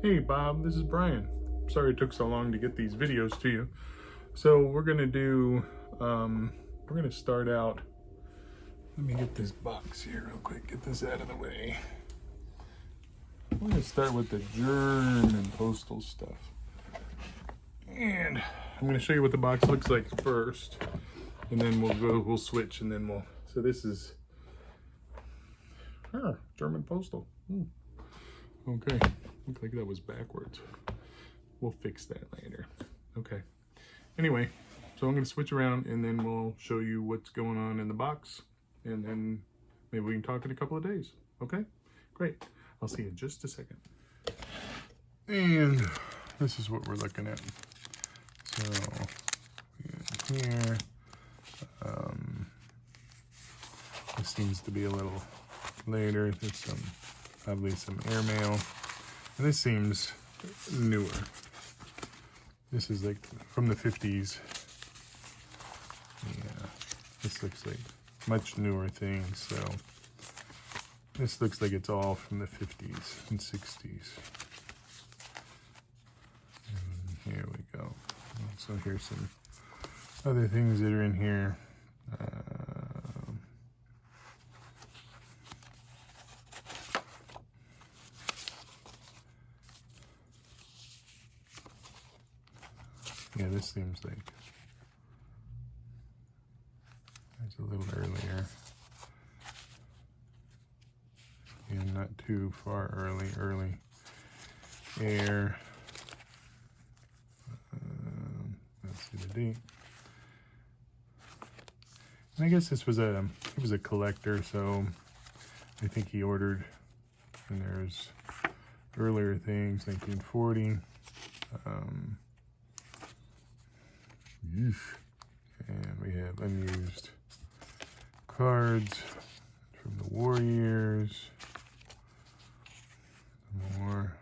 Hey Bob, this is Brian. Sorry it took so long to get these videos to you. So we're gonna start out. Let me get this box here real quick, get this out of the way. We're gonna start with the German postal stuff. And I'm gonna show you what the box looks like first. And then we'll switch and then so this is German postal. Okay, looked like that was backwards. We'll fix that later. Okay. Anyway, so I'm gonna switch around and then we'll show you what's going on in the box, and then maybe we can talk in a couple of days. Okay, great. I'll see you in just a second. And this is what we're looking at. So here, this seems to be a little later. There's probably some airmail, and this seems newer. This is like from the 50s. Yeah, this looks like much newer things. So this looks like it's all from the 50s and 60s. And here we go. So here's some other things that are in here. Yeah, this seems like it's a little earlier. And not too far early. Air. Let's see the date. And I guess this was he was a collector, so I think he ordered, and there's earlier things, 1940. And we have unused cards from the war years. More.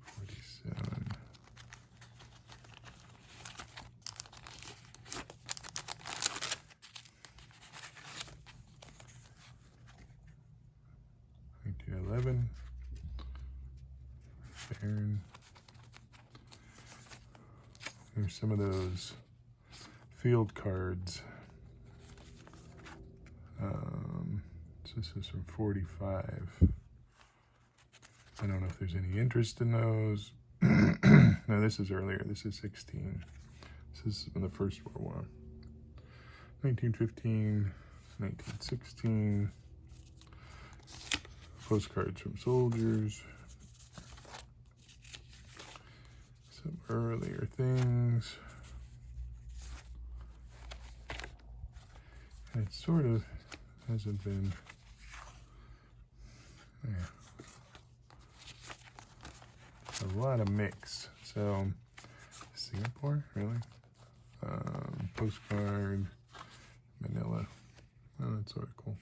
47. $1911. Baron. Here's some of those field cards. So this is from 45. I don't know if there's any interest in those. No, this is earlier. This is 16. This is in the First World War. 1915, 1916. Postcards from soldiers. Some earlier things. And it sort of hasn't been. Yeah. A lot of mix. So, Singapore, really? Postcard, Manila. Oh, that's sort of cool.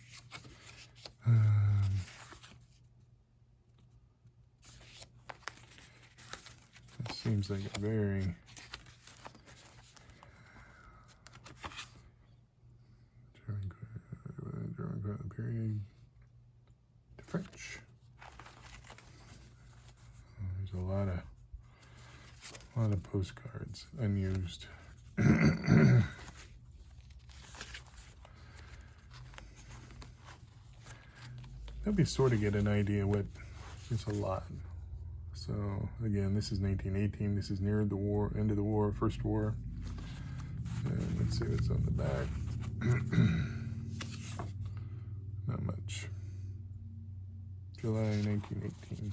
It seems like a very German period to French. There's a lot of postcards unused. Let me sort of get an idea what it's a lot. So again, this is 1918. This is near the war, end of the war, First War. And let's see what's on the back. Not much. July 1918.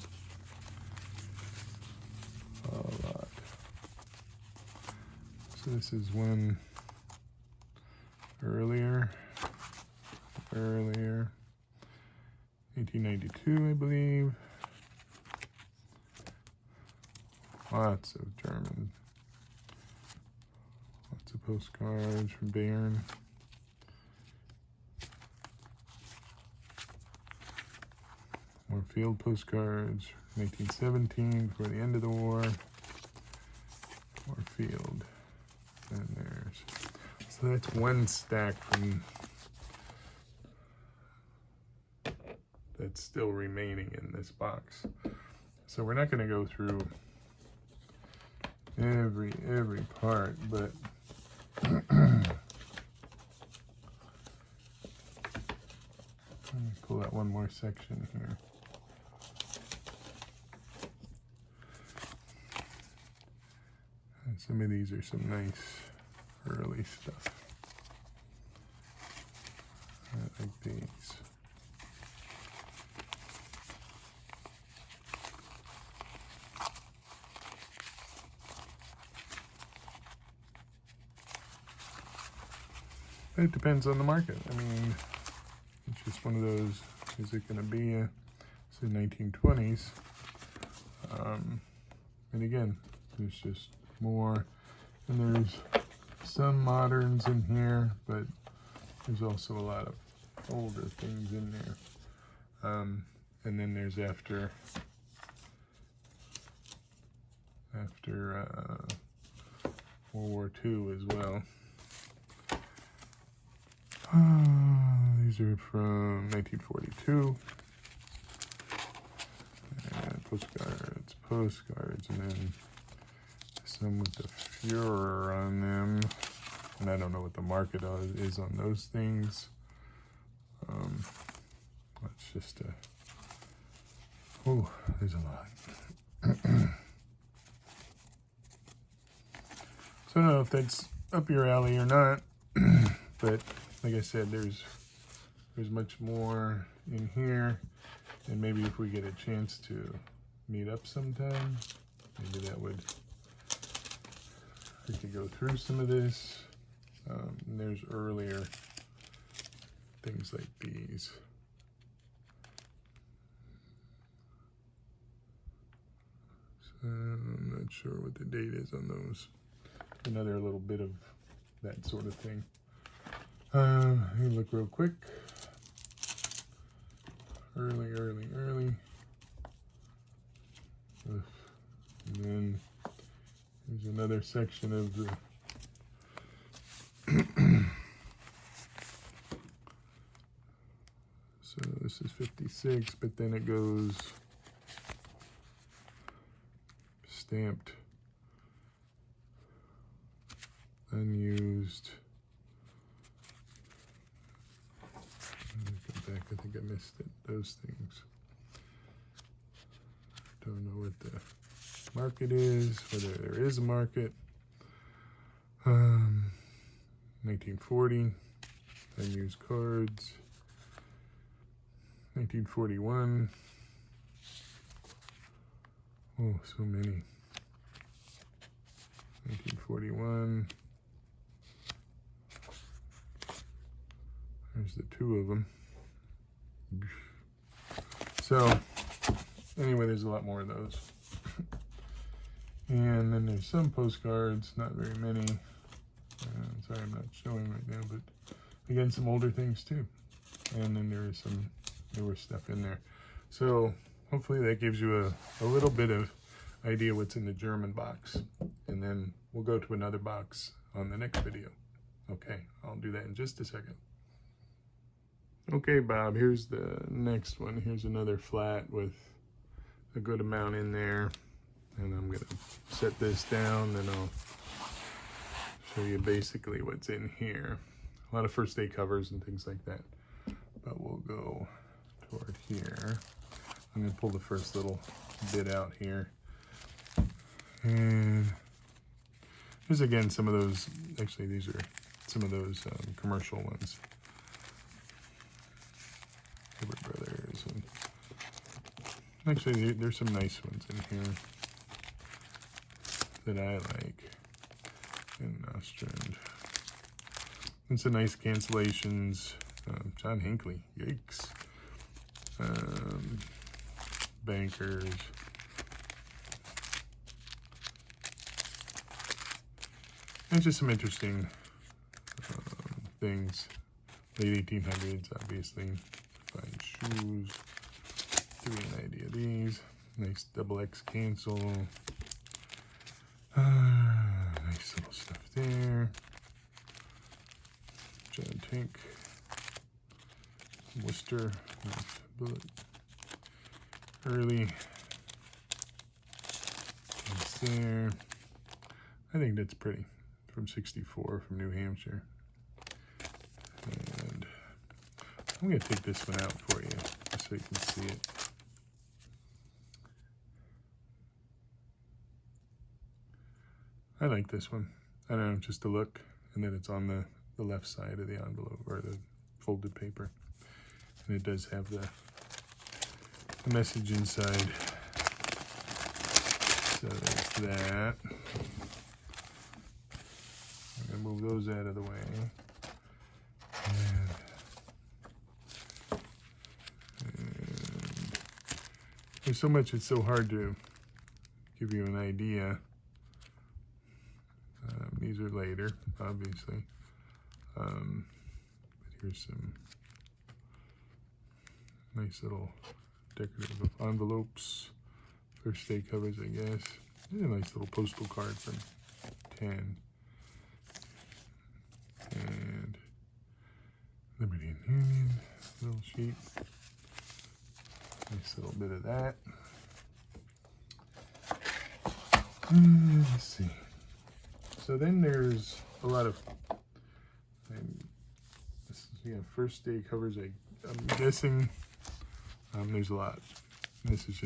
A lot. So this is one earlier. 1892, I believe. Lots of German. Lots of postcards from Bayern. More field postcards. 1917, before the end of the war. More field. And there's. So that's one stack from the that's still remaining in this box. So we're not going to go through every part, but let me pull out one more section here. And some of these are some nice early stuff. I like these. It depends on the market. I mean, it's just one of those, is it going to be a, it's the 1920s? And again, there's just more, and there's some moderns in here, but there's also a lot of older things in there. And then there's after World War II as well. These are from 1942. And postcards, and then some with the Fuhrer on them. And I don't know what the market is on those things. That's just a, oh, there's a lot. So I don't know if that's up your alley or not, but like I said, there's much more in here, and maybe if we get a chance to meet up sometime, maybe that would, we could go through some of this. And there's earlier things like these. So I'm not sure what the date is on those. Another little bit of that sort of thing. Let me look real quick. Early. Ugh. And then there's another section of the so this is 56, but then it goes stamped, unused. Let me go back, I think I missed it. Those things. Don't know what the market is, whether there is a market. 1940, unused cards. 1941. Oh, so many. 1941. There's the two of them. So, anyway, there's a lot more of those. And then there's some postcards, not very many. Sorry, I'm not showing right now, but again, some older things too. And then there is some newer stuff in there. So hopefully that gives you a little bit of idea what's in the German box. And then we'll go to another box on the next video. Okay, I'll do that in just a second. Okay, Bob, here's the next one. Here's another flat with a good amount in there. And I'm gonna set this down, then I'll show you basically what's in here. A lot of first aid covers and things like that. But we'll go toward here. I'm gonna pull the first little bit out here. And here's again some of those, actually these are some of those commercial ones. Hibbert Brothers. And actually there's some nice ones in here that I like. And Ostrand. And some nice cancellations. John Hinckley, yikes. Bankers. And just some interesting things. Late 1800s, obviously. Fine shoes. Give you an idea of these. Nice double X cancel. Nice little stuff there. John Tink. Worcester. Nice bullet. early. It's there. I think that's pretty. From 64 from New Hampshire. And I'm going to take this one out for you just so you can see it. I like this one. I don't know, just a look. And then it's on the left side of the envelope or the folded paper. And it does have the message inside. So there's that. I'm going to move those out of the way. And there's so much, it's so hard to give you an idea. These are later, obviously. But here's some nice little decorative envelopes. First day covers, I guess. There's a nice little postal card from 10. And Liberty and Union, little sheet. Nice little bit of that. Let's see. So then there's a lot of, this is, yeah, first day covers, I'm guessing, there's a lot. This is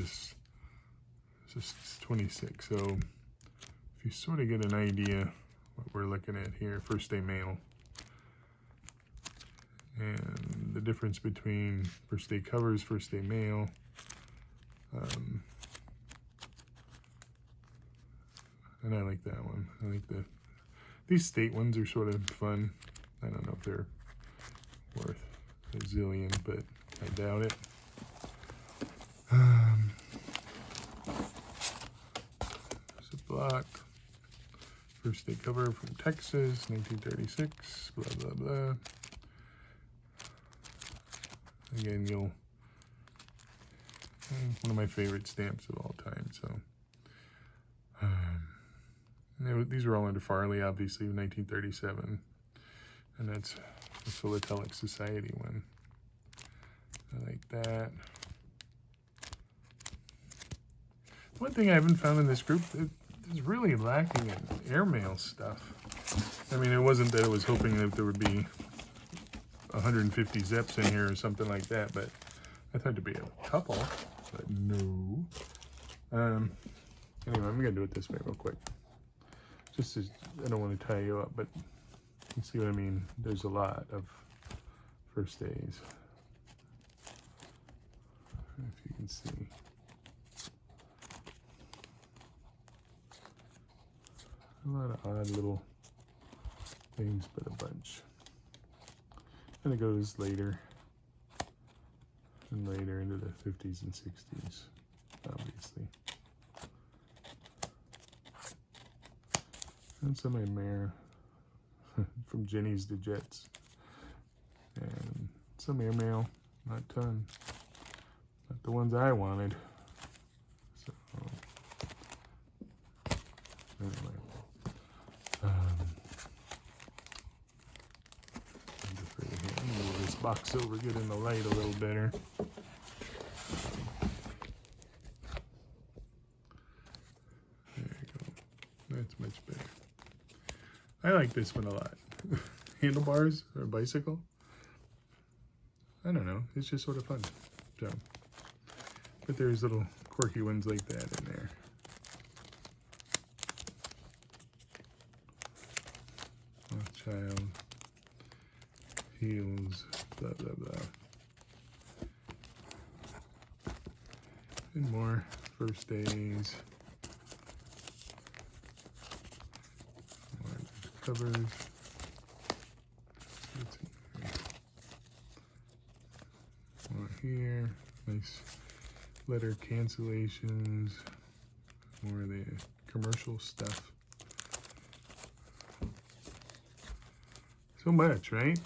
just 26. So if you sort of get an idea what we're looking at here, first day mail. And the difference between first day covers, first day mail. And I like that one. I like these state ones are sort of fun. I don't know if they're worth a zillion, but I doubt it. There's a block. First day cover from Texas, 1936, blah, blah, blah. Again, one of my favorite stamps of all time, so. These are all under Farley, obviously, 1937. And that's the Philatelic Society one. I like that. One thing I haven't found in this group is really lacking in airmail stuff. I mean, it wasn't that I was hoping that there would be 150 Zeps in here or something like that, but I thought there'd be a couple, but no. Anyway, I'm gonna do it this way real quick. Just as, I don't want to tie you up, but you see what I mean? There's a lot of first days. If you can see. A lot of odd little things, but a bunch. And it goes later and later into the 50s and 60s, obviously. And some of them from Jenny's to Jets. And some airmail, not a ton. Not the ones I wanted. So, anyway. I'm gonna move this box over, get in the light a little better. There you go. That's much better. I like this one a lot. Handlebars or bicycle. I don't know. It's just sort of fun. So, but there's little quirky ones like that in there. Child, heels, blah, blah, blah. And more first days. More covers. More here. Nice letter cancellations. More of the commercial stuff. So much, right?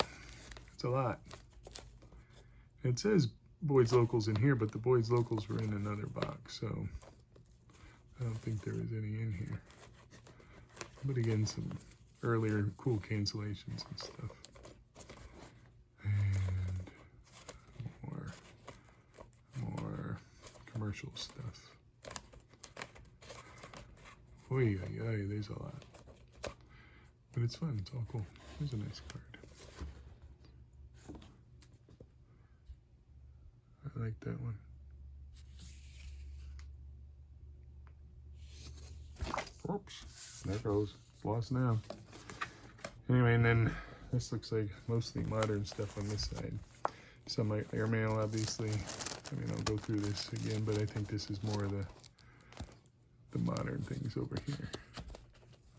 It's a lot. It says Boyd's Locals in here, but the Boyd's Locals were in another box, so I don't think there was any in here. But again, some earlier cool cancellations and stuff. And more commercial stuff. Oy, oy, oy, there's a lot. But it's fun, it's all cool. Here's a nice card. I like that one. Oops, there it goes. Lost now. Anyway, and then this looks like mostly modern stuff on this side. Some airmail, obviously. I mean, I'll go through this again, but I think this is more of the modern things over here.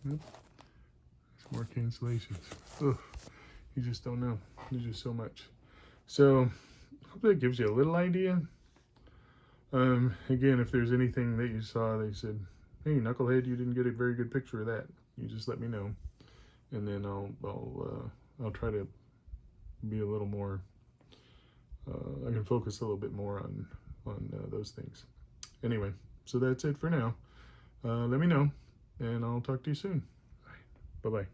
Yep. Some more cancellations. Ugh, you just don't know. There's just so much. So, hopefully that gives you a little idea. Again, if there's anything that you saw, they said, hey, Knucklehead, you didn't get a very good picture of that. You just let me know. And then I'll try to be a little more, I can focus a little bit more on those things. Anyway, so that's it for now. Let me know, and I'll talk to you soon. Bye-bye.